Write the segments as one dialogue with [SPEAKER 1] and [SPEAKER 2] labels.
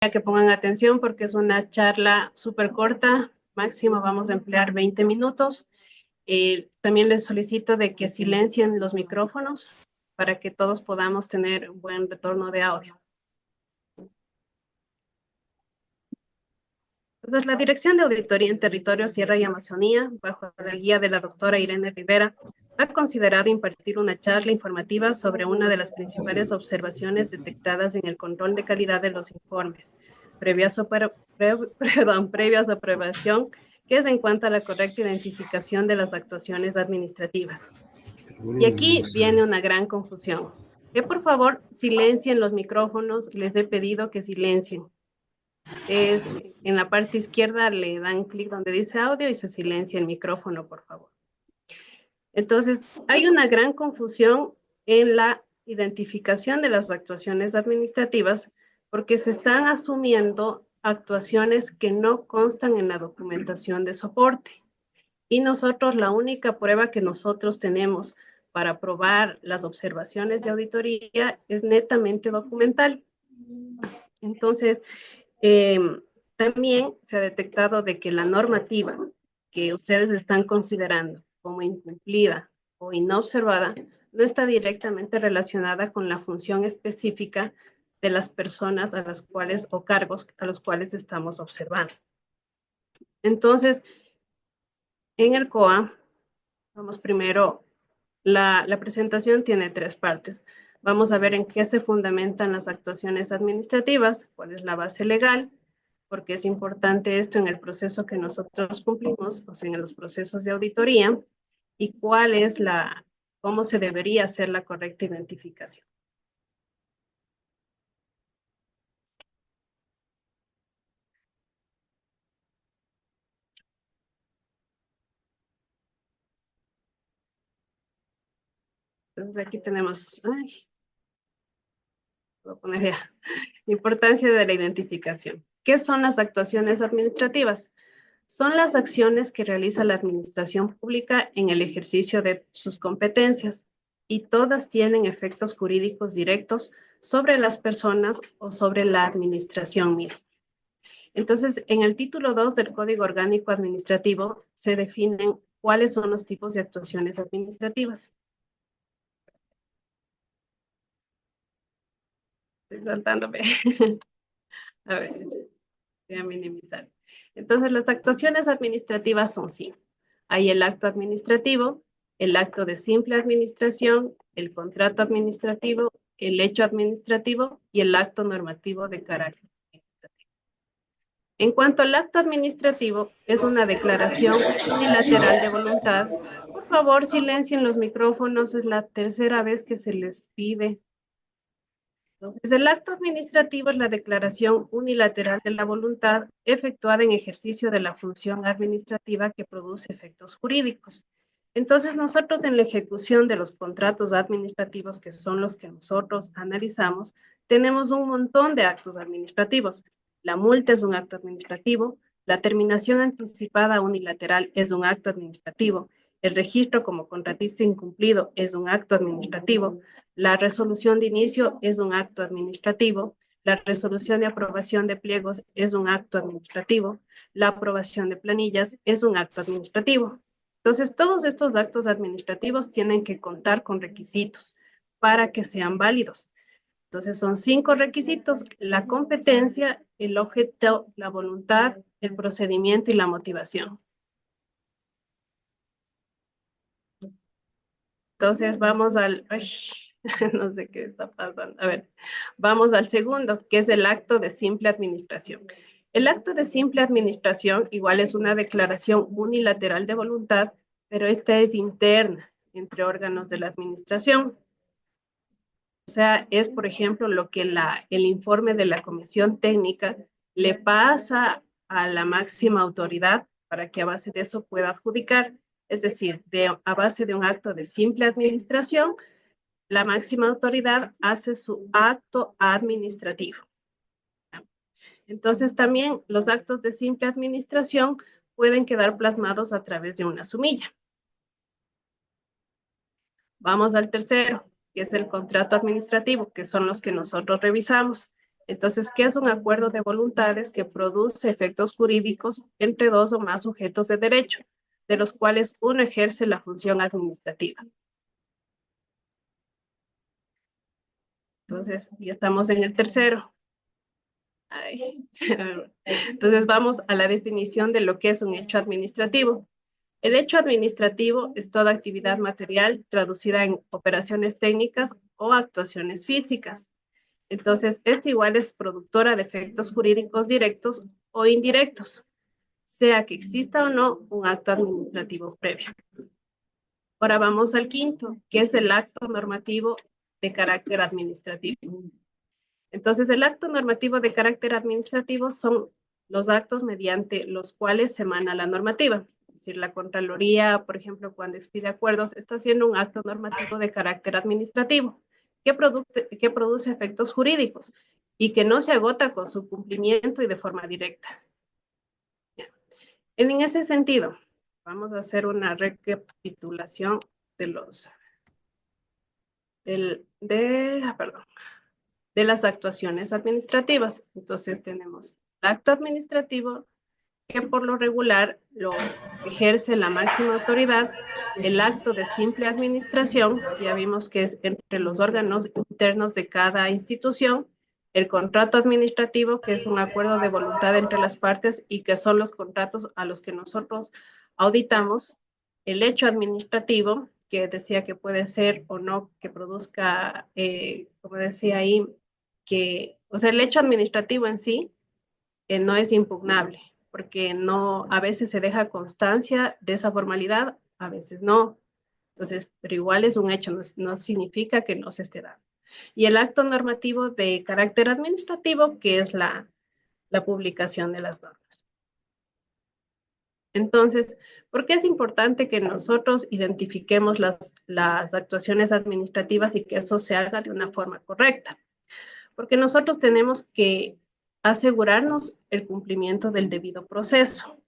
[SPEAKER 1] que pongan atención porque es una charla súper corta, máximo vamos a emplear 20 minutos. También les solicito de que silencien los micrófonos para que todos podamos tener un buen retorno de audio. Entonces, la Dirección de Auditoría en Territorio Sierra y Amazonía, bajo la guía de la doctora Irene Rivera, ha considerado impartir una charla informativa sobre una de las principales observaciones detectadas en el control de calidad de los informes, previa a su aprobación, que es en cuanto a la correcta identificación de las actuaciones administrativas. Y aquí viene una gran confusión. Que por favor silencien los micrófonos, les he pedido que silencien. Es en la parte izquierda le dan clic donde dice audio y se silencia el micrófono, por favor. Entonces, hay una gran confusión en la identificación de las actuaciones administrativas porque se están asumiendo actuaciones que no constan en la documentación de soporte. Y nosotros, la única prueba que nosotros tenemos para probar las observaciones de auditoría es netamente documental. Entonces, eh, también se ha detectado de que la normativa que ustedes están considerando como incumplida o inobservada no está directamente relacionada con la función específica de las personas a las cuales o cargos a los cuales estamos observando. Entonces, en el COA, vamos primero, la presentación tiene 3 partes. Vamos a ver en qué se fundamentan las actuaciones administrativas, cuál es la base legal, porque es importante esto en el proceso que nosotros cumplimos, o sea, en los procesos de auditoría, y cuál es cómo se debería hacer la correcta identificación. Entonces aquí tenemos, voy a poner ya, importancia de la identificación. ¿Qué son las actuaciones administrativas? Son las acciones que realiza la administración pública en el ejercicio de sus competencias y todas tienen efectos jurídicos directos sobre las personas o sobre la administración misma. Entonces, en el título 2 del Código Orgánico Administrativo se definen cuáles son los tipos de actuaciones administrativas. Estoy saltándome. A ver, voy a minimizar. Entonces, las actuaciones administrativas son 5. Hay el acto administrativo, el acto de simple administración, el contrato administrativo, el hecho administrativo y el acto normativo de carácter administrativo. En cuanto al acto administrativo, es una declaración unilateral de voluntad. Por favor, silencien los micrófonos, es la tercera vez que se les pide. Entonces, el acto administrativo es la declaración unilateral de la voluntad efectuada en ejercicio de la función administrativa que produce efectos jurídicos. Entonces, nosotros en la ejecución de los contratos administrativos, que son los que nosotros analizamos, tenemos un montón de actos administrativos. La multa es un acto administrativo, la terminación anticipada unilateral es un acto administrativo, el registro como contratista incumplido es un acto administrativo, la resolución de inicio es un acto administrativo, la resolución de aprobación de pliegos es un acto administrativo, la aprobación de planillas es un acto administrativo. Entonces, todos estos actos administrativos tienen que contar con requisitos para que sean válidos. Entonces, son 5 requisitos: la competencia, el objeto, la voluntad, el procedimiento y la motivación. Entonces, vamos al... no sé qué está pasando. A ver, vamos al segundo, que es el acto de simple administración. El acto de simple administración igual es una declaración unilateral de voluntad, pero esta es interna entre órganos de la administración. O sea, es, por ejemplo, lo que el informe de la comisión técnica le pasa a la máxima autoridad para que a base de eso pueda adjudicar. Es decir, a base de un acto de simple administración, la máxima autoridad hace su acto administrativo. Entonces, también los actos de simple administración pueden quedar plasmados a través de una sumilla. Vamos al tercero, que es el contrato administrativo, que son los que nosotros revisamos. Entonces, ¿qué es un acuerdo de voluntades que produce efectos jurídicos entre dos o más sujetos de derecho, de los cuales uno ejerce la función administrativa? Entonces, ya estamos en el tercero. Ay, entonces, vamos a la definición de lo que es un hecho administrativo. El hecho administrativo es toda actividad material traducida en operaciones técnicas o actuaciones físicas. Entonces, esto igual es productora de efectos jurídicos directos o indirectos, sea que exista o no un acto administrativo previo. Ahora vamos al quinto, que es el acto normativo de carácter administrativo. Entonces, el acto normativo de carácter administrativo son los actos mediante los cuales se emana la normativa. Es decir, la Contraloría, por ejemplo, cuando expide acuerdos, está haciendo un acto normativo de carácter administrativo que produce efectos jurídicos y que no se agota con su cumplimiento y de forma directa. En ese sentido, vamos a hacer una recapitulación de los perdón, de las actuaciones administrativas. Entonces tenemos el acto administrativo que por lo regular lo ejerce la máxima autoridad, el acto de simple administración, ya vimos que es entre los órganos internos de cada institución, el contrato administrativo, que es un acuerdo de voluntad entre las partes y que son los contratos a los que nosotros auditamos, el hecho administrativo, que decía que puede ser o no que produzca, como decía ahí, que, o sea, el hecho administrativo en sí no es impugnable, porque no, a veces se deja constancia de esa formalidad, a veces no. Entonces, pero igual es un hecho, no significa que no se esté dando. Y el acto normativo de carácter administrativo, que es la publicación de las normas. Entonces, ¿por qué es importante que nosotros identifiquemos las actuaciones administrativas y que eso se haga de una forma correcta? Porque nosotros tenemos que asegurarnos el cumplimiento del debido proceso.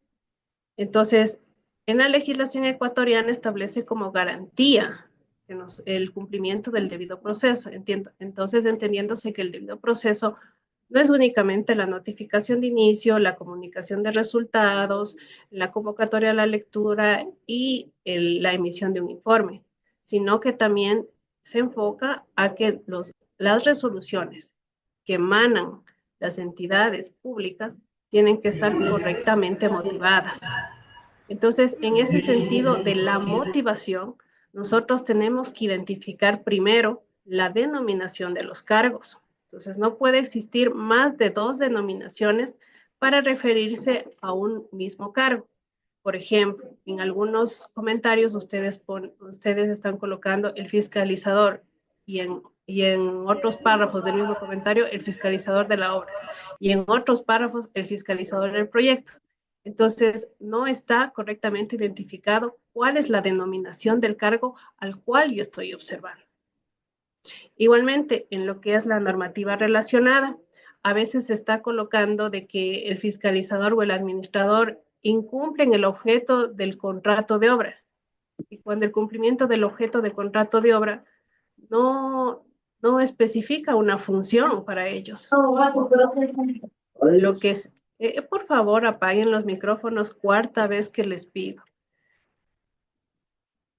[SPEAKER 1] Entonces, en la legislación ecuatoriana establece como garantía el cumplimiento del debido proceso. Entonces, entendiéndose que el debido proceso no es únicamente la notificación de inicio, la comunicación de resultados, la convocatoria a la lectura y la emisión de un informe, sino que también se enfoca a que las resoluciones que emanan las entidades públicas tienen que estar correctamente motivadas. Entonces, en ese sentido de la motivación, nosotros tenemos que identificar primero la denominación de los cargos. Entonces, no puede existir más de dos denominaciones para referirse a un mismo cargo. Por ejemplo, en algunos comentarios ustedes están colocando el fiscalizador y en otros párrafos del mismo comentario el fiscalizador de la obra y en otros párrafos el fiscalizador del proyecto. Entonces, no está correctamente identificado cuál es la denominación del cargo al cual yo estoy observando. Igualmente, en lo que es la normativa relacionada, a veces se está colocando de que el fiscalizador o el administrador incumplen el objeto del contrato de obra. Y cuando el cumplimiento del objeto de contrato de obra no especifica una función para ellos. Lo que es, por favor, apaguen los micrófonos, cuarta vez que les pido.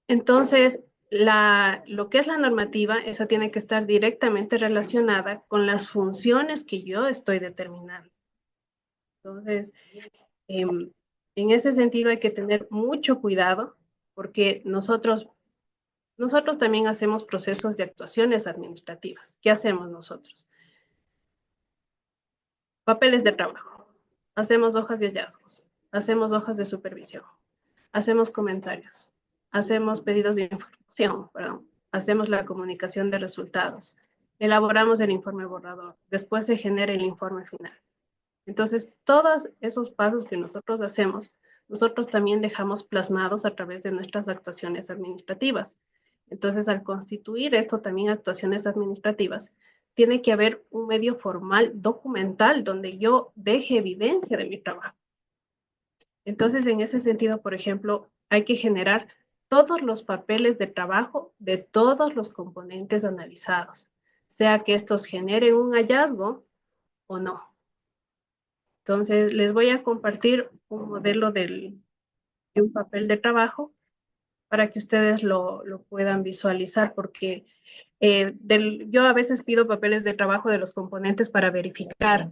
[SPEAKER 1] Entonces, lo que es la normativa, esa tiene que estar directamente relacionada con las funciones que yo estoy determinando. Entonces, en ese sentido hay que tener mucho cuidado porque nosotros también hacemos procesos de actuaciones administrativas. ¿Qué hacemos nosotros? Papeles de trabajo. Hacemos hojas de hallazgos. Hacemos hojas de supervisión. Hacemos comentarios. Hacemos pedidos de información, perdón. Hacemos la comunicación de resultados. Elaboramos el informe borrador. Después se genera el informe final. Entonces, todos esos pasos que nosotros hacemos, nosotros también dejamos plasmados a través de nuestras actuaciones administrativas. Entonces, al constituir esto también actuaciones administrativas, tiene que haber un medio formal, documental, donde yo deje evidencia de mi trabajo. Entonces, en ese sentido, por ejemplo, hay que generar todos los papeles de trabajo de todos los componentes analizados, sea que estos generen un hallazgo o no. Entonces, les voy a compartir un modelo de un papel de trabajo para que ustedes lo puedan visualizar, porque yo a veces pido papeles de trabajo de los componentes para verificar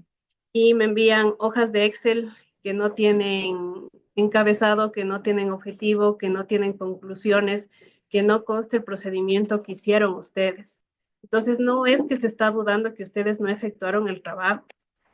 [SPEAKER 1] y me envían hojas de Excel que no tienen encabezado, que no tienen objetivo, que no tienen conclusiones, que no conste el procedimiento que hicieron ustedes. Entonces, no es que se está dudando que ustedes no efectuaron el trabajo.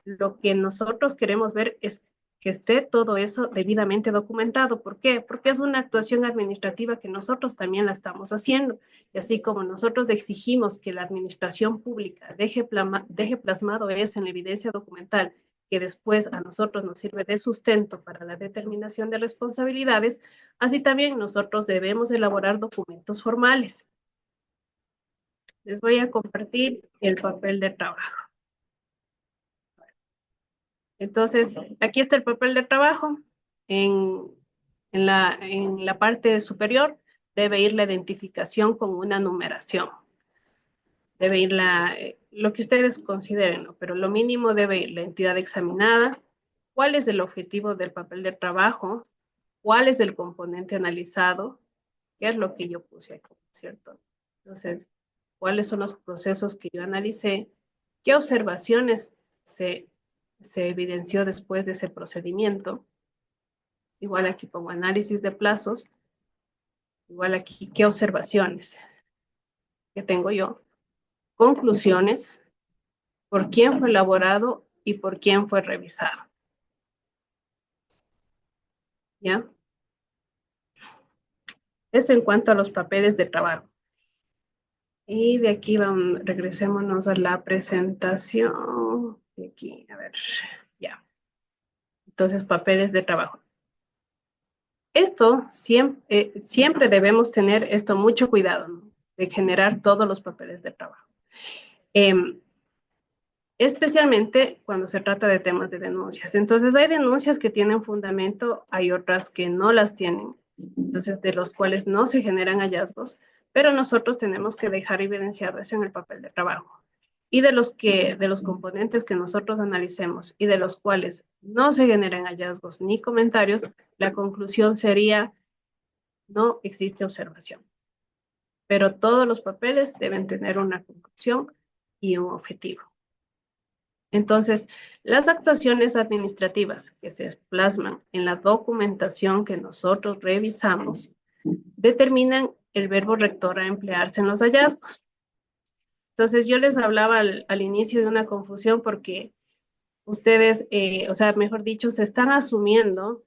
[SPEAKER 1] Lo que nosotros queremos ver es que esté todo eso debidamente documentado. ¿Por qué? Porque es una actuación administrativa que nosotros también la estamos haciendo. Y así como nosotros exigimos que la administración pública deje plasmado eso en la evidencia documental, que después a nosotros nos sirve de sustento para la determinación de responsabilidades, así también nosotros debemos elaborar documentos formales. Les voy a compartir el papel de trabajo. Entonces, aquí está el papel de trabajo. En, en la parte superior debe ir la identificación con una numeración. Debe ir lo que ustedes consideren, ¿no? Pero lo mínimo debe ir la entidad examinada, cuál es el objetivo del papel de trabajo, cuál es el componente analizado, qué es lo que yo puse aquí, ¿cierto? Entonces, cuáles son los procesos que yo analicé, qué observaciones se evidenció después de ese procedimiento. Igual aquí pongo análisis de plazos, igual aquí qué observaciones que tengo yo, conclusiones, por quién fue elaborado y por quién fue revisado. ¿Ya? Eso en cuanto a los papeles de trabajo. Y de aquí vamos, regresémonos a la presentación. De aquí, a ver, ya. Entonces, papeles de trabajo. Esto siempre debemos tener esto mucho cuidado, ¿no? De generar todos los papeles de trabajo. Especialmente cuando se trata de temas de denuncias. Entonces, hay denuncias que tienen fundamento, hay otras que no las tienen, entonces de los cuales no se generan hallazgos, pero nosotros tenemos que dejar evidenciado eso en el papel de trabajo. Y de los componentes que nosotros analicemos y de los cuales no se generen hallazgos ni comentarios, la conclusión sería no existe observación. Pero todos los papeles deben tener una conclusión y un objetivo. Entonces, las actuaciones administrativas que se plasman en la documentación que nosotros revisamos determinan el verbo rector a emplearse en los hallazgos. Entonces, yo les hablaba al inicio de una confusión porque ustedes, o sea, mejor dicho, se están asumiendo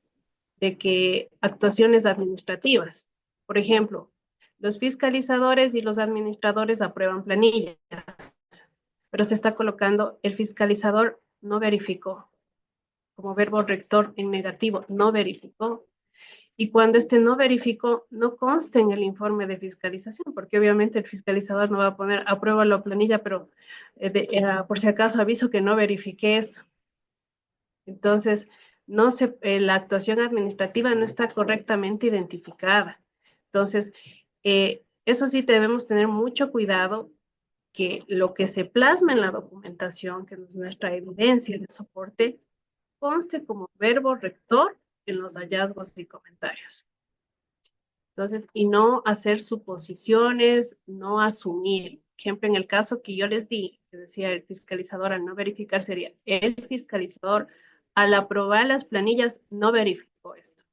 [SPEAKER 1] de que actuaciones administrativas, por ejemplo, los fiscalizadores y los administradores aprueban planillas, pero se está colocando el fiscalizador no verificó, como verbo rector en negativo, no verificó. Y cuando este no verificó, no consta en el informe de fiscalización, porque obviamente el fiscalizador no va a poner aprueba la planilla, pero por si acaso aviso que no verifiqué esto. Entonces, la actuación administrativa no está correctamente identificada. Entonces, eso sí debemos tener mucho cuidado que lo que se plasma en la documentación, que es nuestra evidencia de soporte, conste como verbo rector en los hallazgos y comentarios. Entonces, y no hacer suposiciones, no asumir. Por ejemplo, en el caso que yo les di, que decía el fiscalizador al no verificar, sería el fiscalizador al aprobar las planillas no verificó esto.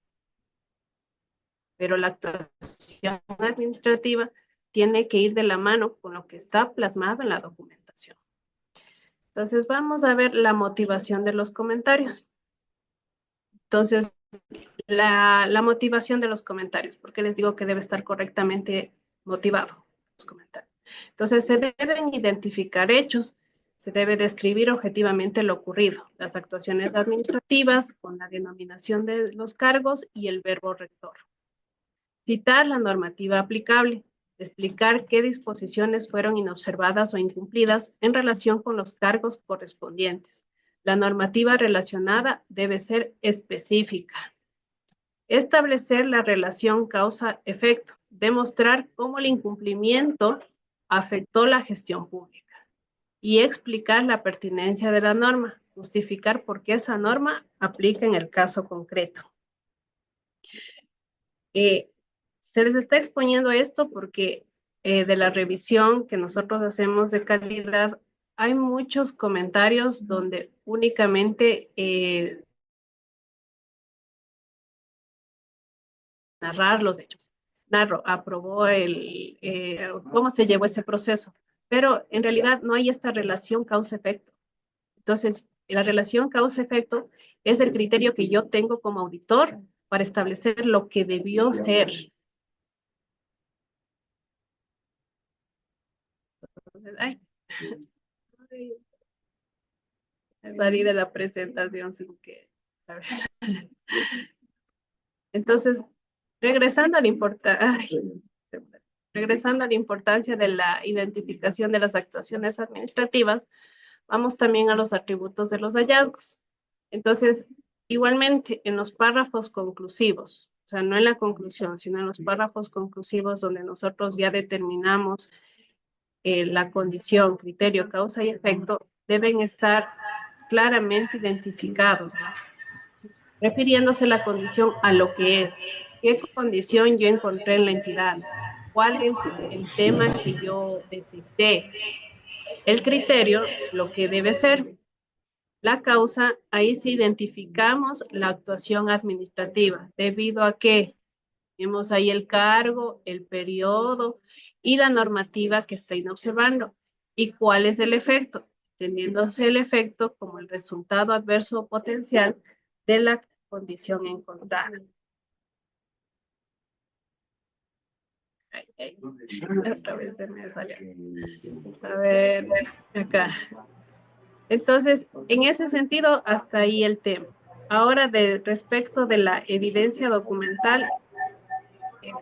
[SPEAKER 1] Pero la actuación administrativa tiene que ir de la mano con lo que está plasmado en la documentación. Entonces, vamos a ver la motivación de los comentarios. Entonces, la motivación de los comentarios, porque les digo que debe estar correctamente motivado los comentarios. Entonces, se deben identificar hechos, se debe describir objetivamente lo ocurrido, las actuaciones administrativas con la denominación de los cargos y el verbo rector. Citar la normativa aplicable, explicar qué disposiciones fueron inobservadas o incumplidas en relación con los cargos correspondientes. La normativa relacionada debe ser específica. Establecer la relación causa-efecto, demostrar cómo el incumplimiento afectó la gestión pública. y explicar la pertinencia de la norma, justificar por qué esa norma aplica en el caso concreto. Se les está exponiendo esto porque de la revisión que nosotros hacemos de calidad, hay muchos comentarios donde únicamente narrar los hechos. Narro, aprobó cómo se llevó ese proceso, pero en realidad no hay esta relación causa-efecto. Entonces, la relación causa-efecto es el criterio que yo tengo como auditor para establecer lo que debió ser. Entonces, salí de la presentación sin que... A ver. Entonces, regresando a la regresando a la importancia de la identificación de las actuaciones administrativas, vamos también a los atributos de los hallazgos. Entonces, igualmente, en los párrafos conclusivos, o sea, no en la conclusión, sino en los párrafos conclusivos donde nosotros ya determinamos la condición, criterio, causa y efecto, deben estar claramente identificados, ¿no? Refiriéndose la condición a lo que es. ¿Qué condición yo encontré en la entidad? ¿Cuál es el tema que yo detecté? El criterio, lo que debe ser. La causa, ahí sí identificamos la actuación administrativa, debido a que tenemos ahí el cargo, el periodo y la normativa que está inobservando. ¿Y cuál es el efecto? Entendiéndose el efecto como el resultado adverso potencial de la condición encontrada. Otra vez se me salió. A ver, acá. Entonces, en ese sentido, hasta ahí el tema. Ahora, respecto de la evidencia documental,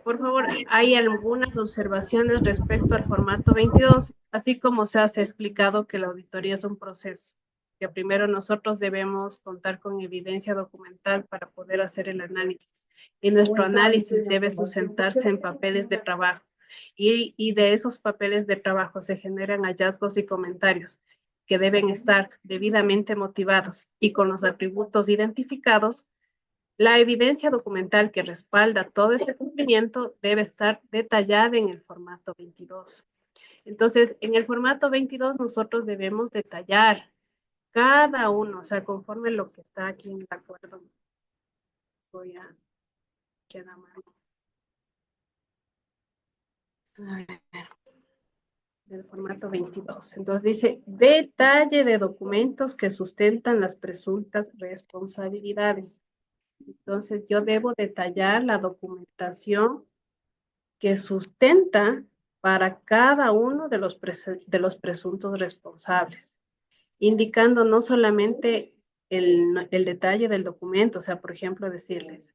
[SPEAKER 1] por favor, hay algunas observaciones respecto al formato 22, así como se ha explicado que la auditoría es un proceso, que primero nosotros debemos contar con evidencia documental para poder hacer el análisis. Y nuestro análisis debe sustentarse en papeles de trabajo. Y de esos papeles de trabajo se generan hallazgos y comentarios que deben estar debidamente motivados y con los atributos identificados. La evidencia documental que respalda todo este cumplimiento debe estar detallada en el formato 22. Entonces, en el formato 22 nosotros debemos detallar cada uno, o sea, conforme lo que está aquí en el acuerdo. Voy a quedar mal. Del formato 22. Entonces dice, detalle de documentos que sustentan las presuntas responsabilidades. Entonces yo debo detallar la documentación que sustenta para cada uno de los presuntos responsables, indicando no solamente el detalle del documento, o sea, por ejemplo, decirles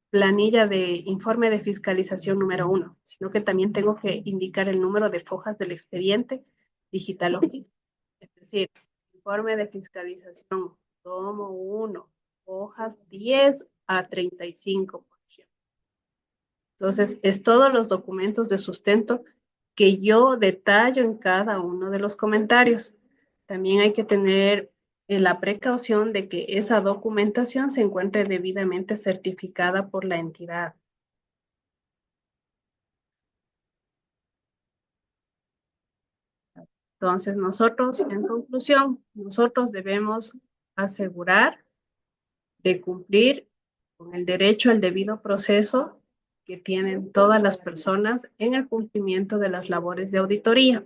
[SPEAKER 1] planilla de informe de fiscalización número 1, sino que también tengo que indicar el número de fojas del expediente digital. Es decir, informe de fiscalización, tomo 1, hojas 10 a 35, por ejemplo. Entonces, es todos los documentos de sustento que yo detallo en cada uno de los comentarios. También hay que tener la precaución de que esa documentación se encuentre debidamente certificada por la entidad. Entonces, nosotros, en conclusión, nosotros debemos asegurar de cumplir con el derecho al debido proceso que tienen todas las personas en el cumplimiento de las labores de auditoría.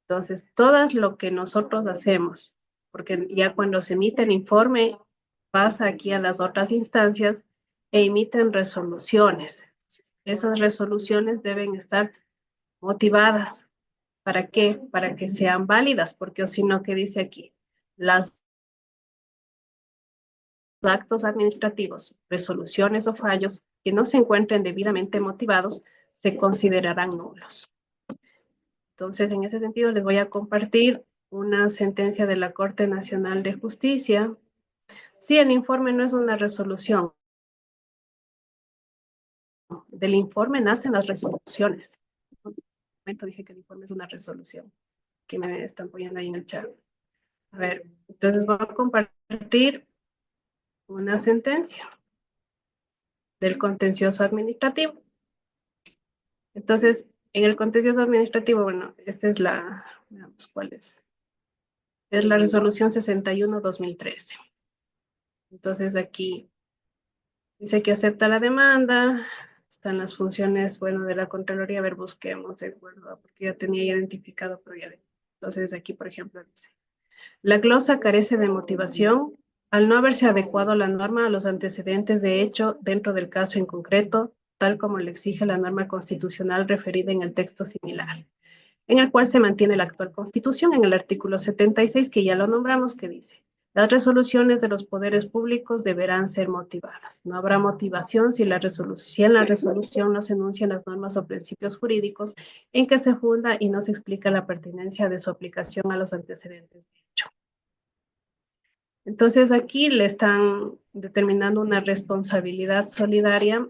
[SPEAKER 1] Entonces, todo lo que nosotros hacemos, porque ya cuando se emite el informe, pasa aquí a las otras instancias e emiten resoluciones. Esas resoluciones deben estar motivadas. ¿Para qué? Para que sean válidas, porque o si no, ¿qué dice aquí? Los actos administrativos, resoluciones o fallos que no se encuentren debidamente motivados se considerarán nulos. Entonces, en ese sentido, les voy a compartir una sentencia de la Corte Nacional de Justicia. Sí, el informe no es una resolución. Del informe nacen las resoluciones. En un momento dije que el informe es una resolución. que me están poniendo ahí en el chat. A ver, entonces voy a compartir una sentencia del contencioso administrativo. Entonces, en el contencioso administrativo, bueno, esta es la, veamos cuál es. Es la resolución 61/2013. Entonces aquí dice que acepta la demanda, están las funciones, bueno, de la Contraloría, a ver, busquemos, de acuerdo, porque ya tenía identificado, pero ya. Entonces aquí, por ejemplo, dice, la glosa carece de motivación al no haberse adecuado la norma a los antecedentes de hecho dentro del caso en concreto, tal como le exige la norma constitucional referida en el texto similar, en el cual se mantiene la actual Constitución en el artículo 76, que ya lo nombramos, que dice, las resoluciones de los poderes públicos deberán ser motivadas. No habrá motivación si en la resolución no se enuncian las normas o principios jurídicos en que se funda y no se explica la pertinencia de su aplicación a los antecedentes de hecho. Entonces aquí le están determinando una responsabilidad solidaria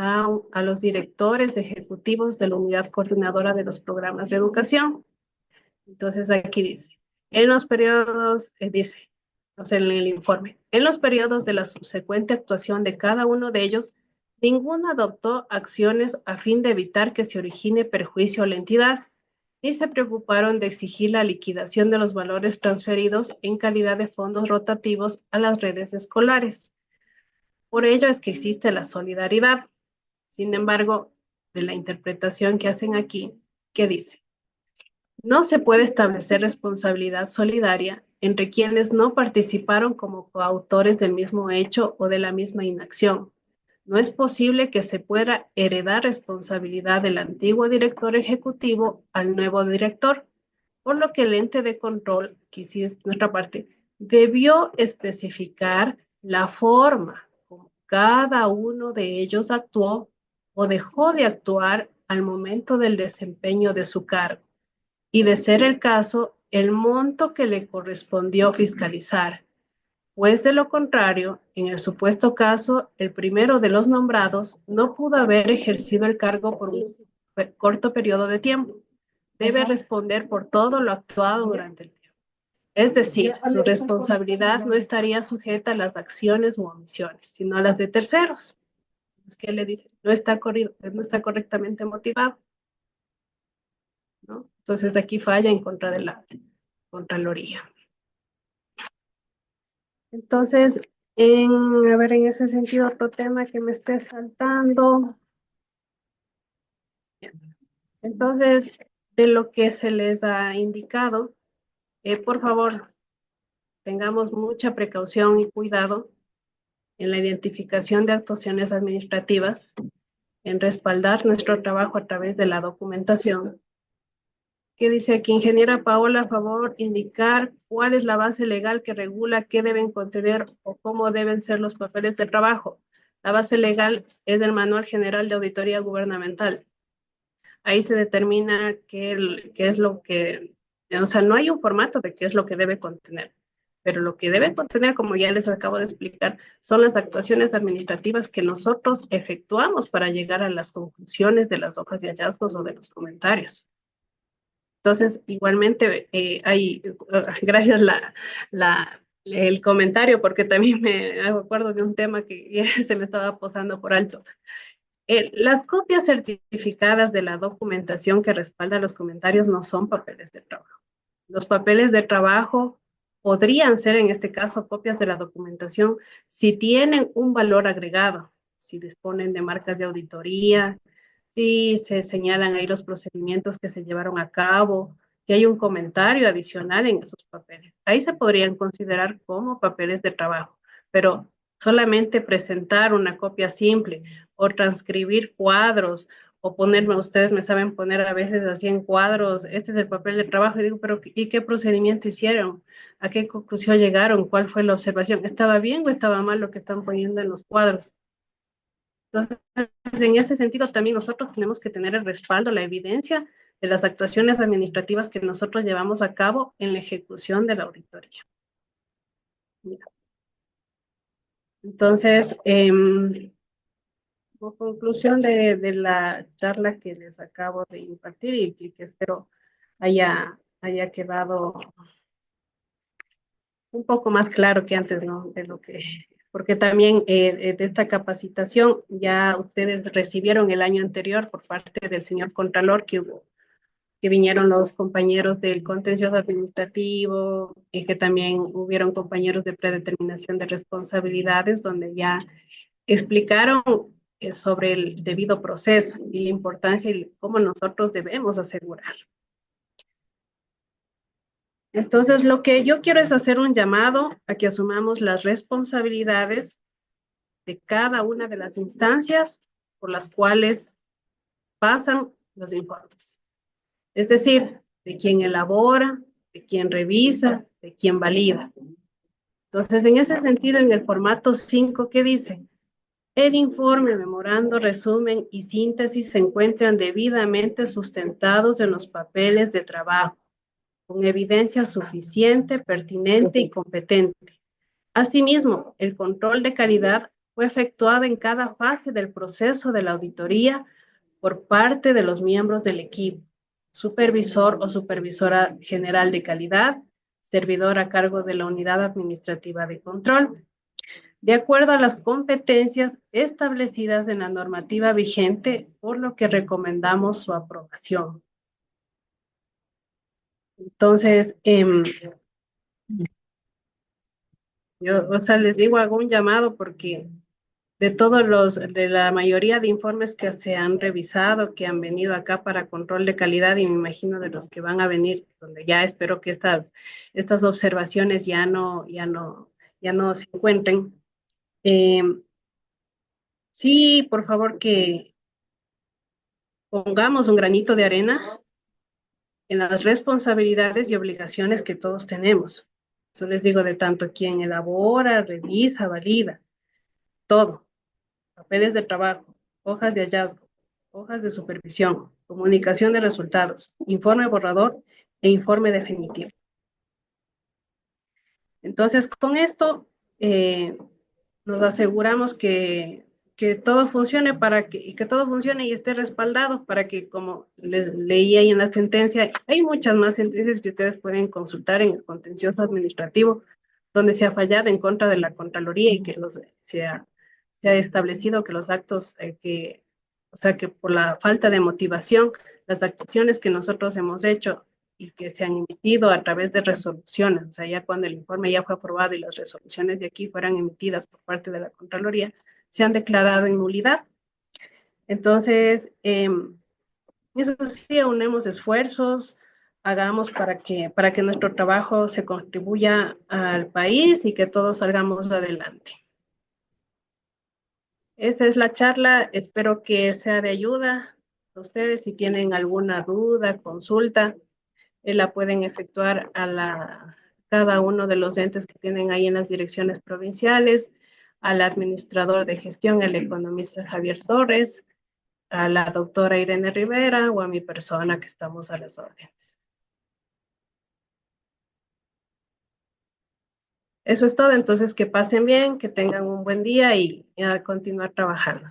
[SPEAKER 1] a los directores ejecutivos de la unidad coordinadora de los programas de educación. Entonces aquí dice, en los periodos, dice, o sea, en el informe, en los periodos de la subsecuente actuación de cada uno de ellos, ninguno adoptó acciones a fin de evitar que se origine perjuicio a la entidad, ni se preocuparon de exigir la liquidación de los valores transferidos en calidad de fondos rotativos a las redes escolares. Por ello es que existe la solidaridad. Sin embargo, de la interpretación que hacen aquí, ¿qué dice? No se puede establecer responsabilidad solidaria entre quienes no participaron como coautores del mismo hecho o de la misma inacción. No es posible que se pueda heredar responsabilidad del antiguo director ejecutivo al nuevo director, por lo que el ente de control, que sí es nuestra parte, debió especificar la forma como cada uno de ellos actuó o dejó de actuar al momento del desempeño de su cargo y, de ser el caso, el monto que le correspondió fiscalizar, pues de lo contrario, en el supuesto caso, el primero de los nombrados no pudo haber ejercido el cargo por un corto periodo de tiempo. Debe responder por todo lo actuado durante el tiempo. Es decir, su responsabilidad no estaría sujeta a las acciones u omisiones, sino a las de terceros. Es que le dice, no está correctamente motivado, ¿no? Entonces aquí falla en contra de la Contraloría. Entonces, a ver, en ese sentido, otro tema que me esté saltando. Entonces, de lo que se les ha indicado, por favor, tengamos mucha precaución y cuidado en la identificación de actuaciones administrativas, en respaldar nuestro trabajo a través de la documentación. ¿Qué dice aquí? Ingeniera Paola, a favor, indicar cuál es la base legal que regula qué deben contener o cómo deben ser los papeles de trabajo. La base legal es el Manual General de Auditoría Gubernamental. Ahí se determina qué es lo que, o sea, no hay un formato de qué es lo que debe contener, pero lo que debe contener, como ya les acabo de explicar, son las actuaciones administrativas que nosotros efectuamos para llegar a las conclusiones de las hojas de hallazgos o de los comentarios. Entonces, igualmente, gracias el comentario, porque también me acuerdo de un tema que ya se me estaba posando por alto. Las copias certificadas de la documentación que respalda los comentarios no son papeles de trabajo. Los papeles de trabajo podrían ser, en este caso, copias de la documentación si tienen un valor agregado, si disponen de marcas de auditoría, si se señalan ahí los procedimientos que se llevaron a cabo, que hay un comentario adicional en esos papeles. Ahí se podrían considerar como papeles de trabajo, pero solamente presentar una copia simple o transcribir cuadros o ponerme, ustedes me saben poner a veces así en cuadros, este es el papel de trabajo, y digo, pero ¿y qué procedimiento hicieron? ¿A qué conclusión llegaron? ¿Cuál fue la observación? ¿Estaba bien o estaba mal lo que están poniendo en los cuadros? Entonces, en ese sentido, también nosotros tenemos que tener el respaldo, la evidencia de las actuaciones administrativas que nosotros llevamos a cabo en la ejecución de la auditoría. Entonces, como conclusión de la charla que les acabo de impartir y que espero haya haya quedado un poco más claro que antes, ¿no? De lo que, porque también de esta capacitación ya ustedes recibieron el año anterior por parte del señor Contralor que vinieron los compañeros del contencioso administrativo y que también hubieron compañeros de predeterminación de responsabilidades donde ya explicaron sobre el debido proceso y la importancia y cómo nosotros debemos asegurar. Entonces, lo que yo quiero es hacer un llamado a que asumamos las responsabilidades de cada una de las instancias por las cuales pasan los informes. Es decir, de quien elabora, de quien revisa, de quien valida. Entonces, en ese sentido, en el formato 5, ¿qué dice? El informe, memorando, resumen y síntesis se encuentran debidamente sustentados en los papeles de trabajo, con evidencia suficiente, pertinente y competente. Asimismo, el control de calidad fue efectuado en cada fase del proceso de la auditoría por parte de los miembros del equipo, supervisor o supervisora general de calidad, servidor a cargo de la unidad administrativa de control, de acuerdo a las competencias establecidas en la normativa vigente, por lo que recomendamos su aprobación. Entonces, yo, o sea, les digo, hago un llamado porque de la mayoría de informes que se han revisado, que han venido acá para control de calidad, y me imagino de los que van a venir, donde ya espero que estas observaciones ya no se encuentren. Eh, sí, por favor, que pongamos un granito de arena en las responsabilidades y obligaciones que todos tenemos. Eso les digo de tanto quien elabora, revisa, valida, todo. Papeles de trabajo, hojas de hallazgo, hojas de supervisión, comunicación de resultados, informe borrador e informe definitivo. Entonces, con esto nos aseguramos que todo funcione y que todo funcione y esté respaldado para que, como les leí ahí en la sentencia, hay muchas más sentencias que ustedes pueden consultar en el contencioso administrativo, donde se ha fallado en contra de la Contraloría y que se ha establecido que los actos o sea, que por la falta de motivación, las actuaciones que nosotros hemos hecho y que se han emitido a través de resoluciones, o sea, ya cuando el informe ya fue aprobado y las resoluciones de aquí fueran emitidas por parte de la Contraloría, se han declarado en nulidad. Entonces, eso sí, unemos esfuerzos, hagamos para que nuestro trabajo se contribuya al país y que todos salgamos adelante. Esa es la charla, espero que sea de ayuda a ustedes. Si tienen alguna duda, consulta, la pueden efectuar cada uno de los entes que tienen ahí en las direcciones provinciales, al administrador de gestión, el economista Javier Torres, a la doctora Irene Rivera o a mi persona que estamos a las órdenes. Eso es todo, entonces que pasen bien, que tengan un buen día y a continuar trabajando.